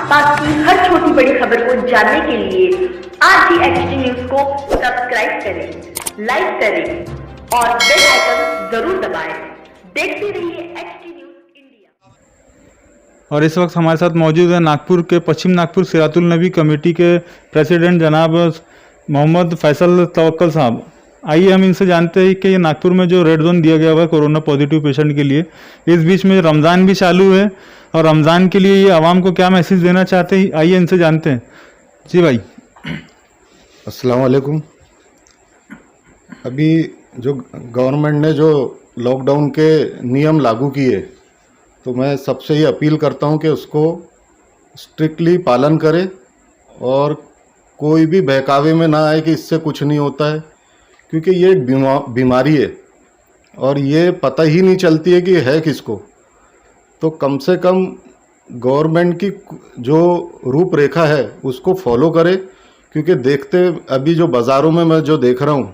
आसपास की हर छोटी बड़ी खबर को जानने के लिए आज ही एचटी न्यूज को सब्सक्राइब करें, लाइक करें और बेल आइकन जरूर दबाएं। देखते रहिए एचटी न्यूज इंडिया। और इस वक्त हमारे साथ मौजूद है नागपुर के पश्चिम नागपुर सिरातुल नबी कमेटी के प्रेसिडेंट जनाब मोहम्मद फैसल तवक्कल साहब। आइए हम इनसे जानते हैं कि ये नागपुर में जो रेड जोन दिया गया हुआ है कोरोना पॉजिटिव पेशेंट के लिए, इस बीच में रमज़ान भी चालू है और रमज़ान के लिए ये आवाम को क्या मैसेज देना चाहते हैं, आइए इनसे जानते हैं। जी भाई, अस्सलाम वालेकुम। अभी जो गवर्नमेंट ने जो लॉकडाउन के नियम लागू किए, तो मैं सबसे ये अपील करता हूँ कि उसको स्ट्रिक्टली पालन करे और कोई भी बहकावे में ना आए कि इससे कुछ नहीं होता है, क्योंकि ये एक बीमारी है और ये पता ही नहीं चलती है कि है किसको। तो कम से कम गवर्नमेंट की जो रूपरेखा है उसको फॉलो करे, क्योंकि देखते अभी जो बाज़ारों में मैं जो देख रहा हूँ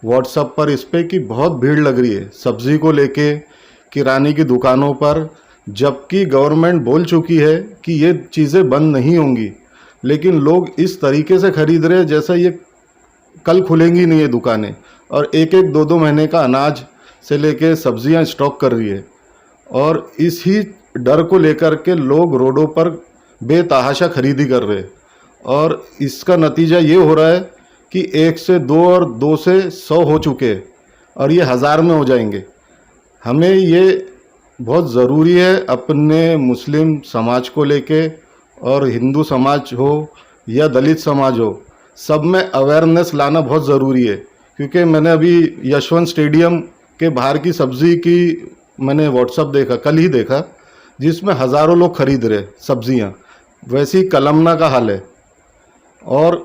व्हाट्सएप पर, इस पे कि बहुत भीड़ लग रही है सब्ज़ी को लेके, किराने की दुकानों पर, जबकि गवर्नमेंट बोल चुकी है कि ये चीज़ें बंद नहीं होंगी, लेकिन लोग इस तरीके से खरीद रहे हैं जैसा ये कल खुलेंगी नहीं ये दुकानें, और एक एक दो दो महीने का अनाज से लेके सब्जियां स्टॉक कर रही है। और इस ही डर को लेकर के लोग रोडों पर बेतहाशा खरीदी कर रहे हैं, और इसका नतीजा ये हो रहा है कि 1 से 2 और 2 से 100 हो चुके हैं और ये 1000 में हो जाएंगे। हमें ये बहुत ज़रूरी है अपने मुस्लिम समाज को लेके, और हिंदू समाज हो या दलित समाज हो, सब में अवेयरनेस लाना बहुत ज़रूरी है। क्योंकि मैंने अभी यशवंत स्टेडियम के बाहर की सब्ज़ी की मैंने व्हाट्सअप देखा, कल ही देखा, जिसमें हज़ारों लोग खरीद रहे सब्ज़ियाँ। वैसे ही कलमना का हाल है। और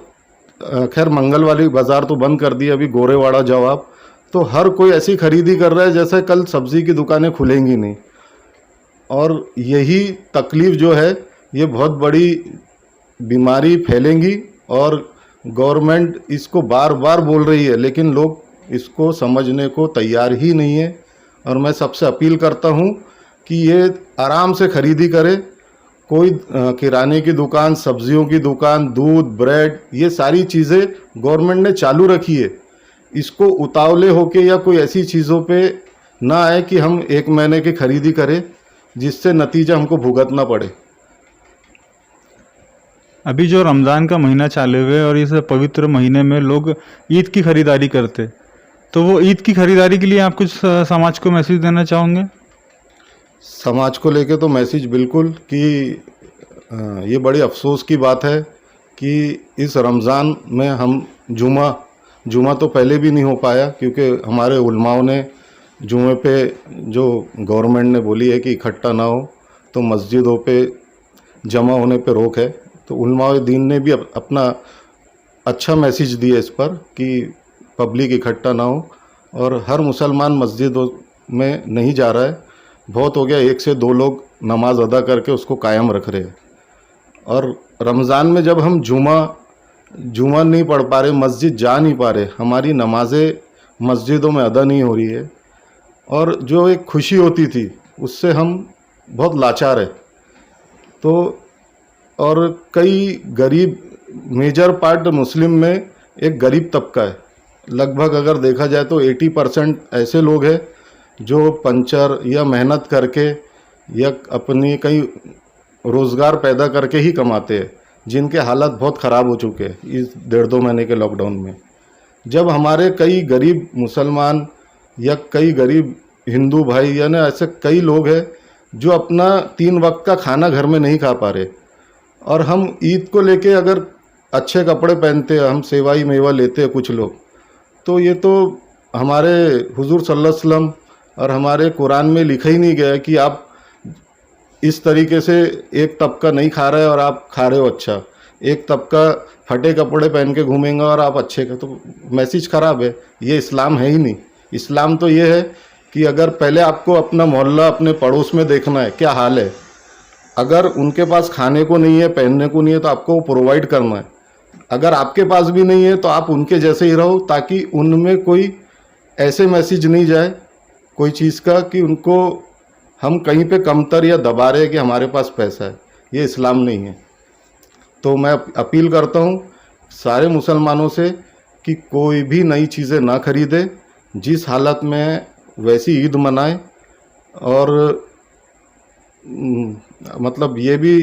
खैर मंगल वाली बाज़ार तो बंद कर दी अभी, गोरेवाड़ा जवाब, तो हर कोई ऐसी खरीदी कर रहा है जैसे कल सब्ज़ी की दुकानें खुलेंगी नहीं। और यही तकलीफ़ जो है, ये बहुत बड़ी बीमारी फैलेंगी, और गवर्नमेंट इसको बार बार बोल रही है लेकिन लोग इसको समझने को तैयार ही नहीं है। और मैं सबसे अपील करता हूँ कि ये आराम से खरीदी करे। कोई किराने की दुकान, सब्जियों की दुकान, दूध, ब्रेड, ये सारी चीज़ें गवर्नमेंट ने चालू रखी है। इसको उतावले होके या कोई ऐसी चीज़ों पे ना आए कि हम 1 महीने की खरीदी करें जिससे नतीजा हमको भुगतना पड़े। अभी जो रमज़ान का महीना चालू है और इस पवित्र महीने में लोग ईद की खरीदारी करते, तो वो ईद की खरीदारी के लिए आप कुछ समाज को मैसेज देना चाहोगे? समाज को लेके तो मैसेज बिल्कुल कि ये बड़ी अफसोस की बात है कि इस रमज़ान में हम जुमा तो पहले भी नहीं हो पाया, क्योंकि हमारे उलमाओं ने जुमे पे जो गवर्नमेंट ने बोली है कि इकट्ठा ना हो, तो मस्जिदों पे जमा होने पे रोक है। तो उलमाए दीन ने भी अपना अच्छा मैसेज दिया इस पर कि पब्लिक इकट्ठा ना हो, और हर मुसलमान मस्जिदों में नहीं जा रहा है। बहुत हो गया, 1 से 2 लोग नमाज अदा करके उसको कायम रख रहे हैं। और रमज़ान में जब हम जुमा नहीं पढ़ पा रहे, मस्जिद जा नहीं पा रहे, हमारी नमाज़ें मस्जिदों में अदा नहीं हो रही है, और जो एक खुशी होती थी उससे हम बहुत लाचार है। तो और कई गरीब, मेजर पार्ट मुस्लिम में एक गरीब तबका है। लगभग अगर देखा जाए तो 80% ऐसे लोग हैं जो पंचर या मेहनत करके या अपनी कई रोज़गार पैदा करके ही कमाते हैं, जिनके हालात बहुत ख़राब हो चुके हैं इस 1.5-2 महीने के लॉकडाउन में। जब हमारे कई गरीब मुसलमान या कई गरीब हिंदू भाई, यानी ऐसे कई लोग हैं जो अपना 3 वक्त का खाना घर में नहीं खा पा रहे, और हम ईद को लेके अगर अच्छे कपड़े पहनते हैं, हम सेवाई मेवा लेते हैं कुछ लोग, तो ये तो हमारे हुजूर सल्लल्लाहु अलैहि वसल्लम और हमारे कुरान में लिखा ही नहीं गया है कि आप इस तरीके से एक तबका नहीं खा रहे और आप खा रहे हो अच्छा, एक तबका फटे कपड़े पहन के घूमेंगे और आप अच्छे का, तो मैसेज ख़राब है। ये इस्लाम है ही नहीं। इस्लाम तो ये है कि अगर पहले आपको अपना मोहल्ला, अपने पड़ोस में देखना है क्या हाल है, अगर उनके पास खाने को नहीं है, पहनने को नहीं है, तो आपको वो प्रोवाइड करना है। अगर आपके पास भी नहीं है तो आप उनके जैसे ही रहो, ताकि उनमें कोई ऐसे मैसेज नहीं जाए कोई चीज़ का कि उनको हम कहीं पे कमतर या दबा रहे हैं कि हमारे पास पैसा है। ये इस्लाम नहीं है। तो मैं अपील करता हूँ सारे मुसलमानों से कि कोई भी नई चीज़ें ना खरीदे, जिस हालत में वैसी ईद मनाए। और मतलब ये भी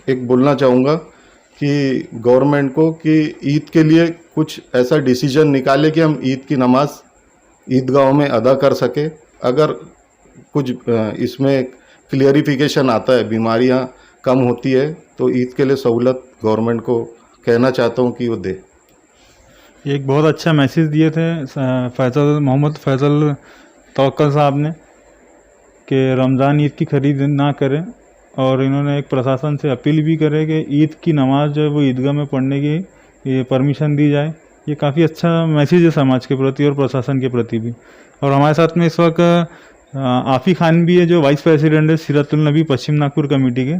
एक बोलना चाहूँगा कि गवर्नमेंट को कि ईद के लिए कुछ ऐसा डिसीजन निकाले कि हम ईद की नमाज ईदगाहों में अदा कर सके। अगर कुछ इसमें क्लियरिफिकेशन आता है, बीमारियां कम होती है, तो ईद के लिए सहूलत गवर्नमेंट को कहना चाहता हूं कि वो दे। एक बहुत अच्छा मैसेज दिए थे मोहम्मद फैसल तवक्कल साहब ने कि रमज़ान ईद की खरीद ना करें, और इन्होंने एक प्रशासन से अपील भी करे कि ईद की नमाज जो है वो ईदगाह में पढ़ने की ये परमिशन दी जाए। ये काफ़ी अच्छा मैसेज है समाज के प्रति और प्रशासन के प्रति भी। और हमारे साथ में इस वक्त आफ़ी खान भी है, जो वाइस प्रेसिडेंट है सीरतुल नबी पश्चिम नागपुर कमेटी के।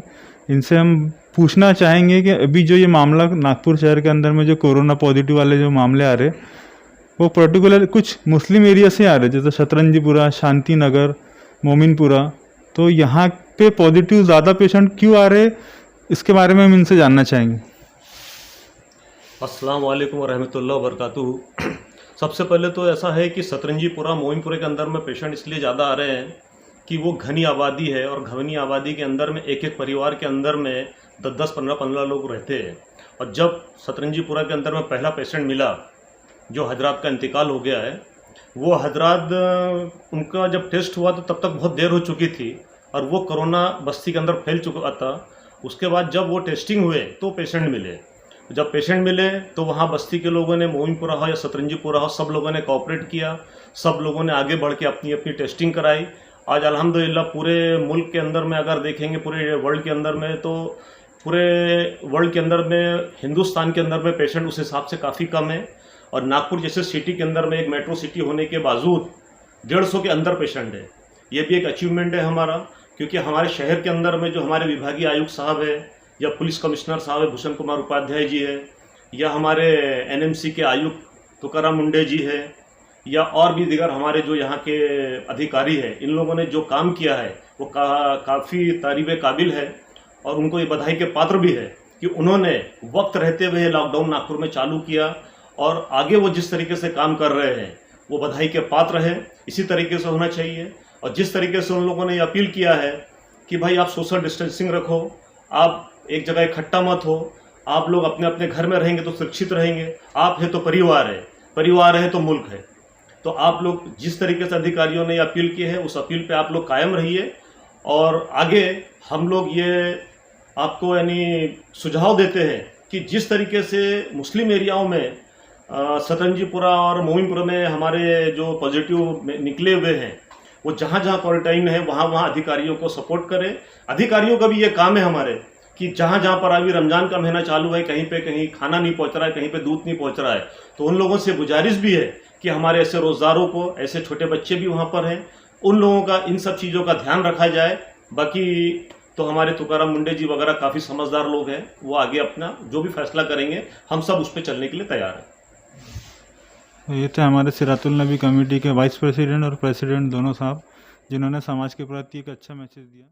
इनसे हम पूछना चाहेंगे कि अभी जो ये मामला नागपुर शहर के अंदर में जो कोरोना पॉजिटिव वाले जो मामले आ रहे, वो पर्टिकुलर कुछ मुस्लिम एरिया से आ रहे, जैसे शतरंजीपुरा, शांति नगर, मोमिनपुरा। तो यहाँ पे पॉजिटिव ज़्यादा पेशेंट क्यों आ रहे, इसके बारे में हम इनसे जानना चाहेंगे। अस्सलाम वालेकुम वरहमतुल्लाहि वबरकातुहू। सबसे पहले तो ऐसा है कि शतरंजीपुरा, मोमिनपुरे के अंदर में पेशेंट इसलिए ज़्यादा आ रहे हैं कि वो घनी आबादी है, और घनी आबादी के अंदर में एक एक परिवार के अंदर में 10-10, 15-15 लोग रहते हैं। और जब शतरंजीपुरा के अंदर में पहला पेशेंट मिला, जो हजरात का इंतकाल हो गया है, वो हजरात उनका जब टेस्ट हुआ तो तब तक बहुत देर हो चुकी थी और वो कोरोना बस्ती के अंदर फैल चुका था। उसके बाद जब वो टेस्टिंग हुए तो पेशेंट मिले। जब पेशेंट मिले तो वहाँ बस्ती के लोगों ने, मोमिनपुरा हो या शतरंजीपुरा हो, सब लोगों ने कोऑपरेट किया, सब लोगों ने आगे बढ़ के अपनी अपनी टेस्टिंग कराई। आज अल्हम्दुलिल्लाह पूरे मुल्क के अंदर में अगर देखेंगे, पूरे वर्ल्ड के अंदर में, तो पूरे वर्ल्ड के अंदर में, हिंदुस्तान के अंदर में पेशेंट उस हिसाब से काफ़ी कम है। और नागपुर जैसे सिटी के अंदर में, एक मेट्रो सिटी होने के बावजूद 150 के अंदर पेशेंट है। ये भी एक अचीवमेंट है हमारा, क्योंकि हमारे शहर के अंदर में जो हमारे विभागीय आयुक्त साहब है, या पुलिस कमिश्नर साहब है भूषण कुमार उपाध्याय जी है, या हमारे एनएमसी के आयुक्त तुकाराम मुंडे जी है, या और भी दीगर हमारे जो यहाँ के अधिकारी हैं, इन लोगों ने जो काम किया है वो काफ़ी तारीफ़ काबिल है। और उनको ये बधाई के पात्र भी है कि उन्होंने वक्त रहते हुए लॉकडाउन नागपुर में चालू किया, और आगे वो जिस तरीके से काम कर रहे हैं वो बधाई के पात्र है। इसी तरीके से होना चाहिए। और जिस तरीके से उन लोगों ने अपील किया है कि भाई आप सोशल डिस्टेंसिंग रखो, आप एक जगह इकट्ठा मत हो, आप लोग अपने अपने घर में रहेंगे तो सुरक्षित रहेंगे। आप है तो परिवार है, परिवार है तो मुल्क है। तो आप लोग जिस तरीके से अधिकारियों ने अपील की है, उस अपील पे आप लोग कायम रहिए। और आगे हम लोग ये आपको यानी सुझाव देते हैं कि जिस तरीके से मुस्लिम एरियाओं में शतरंजीपुरा और मोमिनपुरा में हमारे जो पॉजिटिव निकले हुए हैं, वो जहाँ जहाँ क्वारंटाइन है वहाँ वहाँ अधिकारियों को सपोर्ट करें। अधिकारियों का भी ये काम है हमारे कि जहाँ जहाँ पर अभी रमज़ान का महीना चालू है, कहीं पे कहीं खाना नहीं पहुँच रहा है, कहीं पे दूध नहीं पहुँच रहा है, तो उन लोगों से गुजारिश भी है कि हमारे ऐसे रोज़गारों को, ऐसे छोटे बच्चे भी वहाँ पर हैं, उन लोगों का इन सब चीज़ों का ध्यान रखा जाए। बाकी तो हमारे तुकाराम मुंडे जी वगैरह काफ़ी समझदार लोग हैं, वो आगे अपना जो भी फैसला करेंगे हम सब उस पर चलने के लिए तैयार हैं। ये थे हमारे सिरातुल नबी कमेटी के वाइस प्रेसिडेंट और प्रेसिडेंट दोनों साहब, जिन्होंने समाज के प्रति एक अच्छा मैसेज दिया।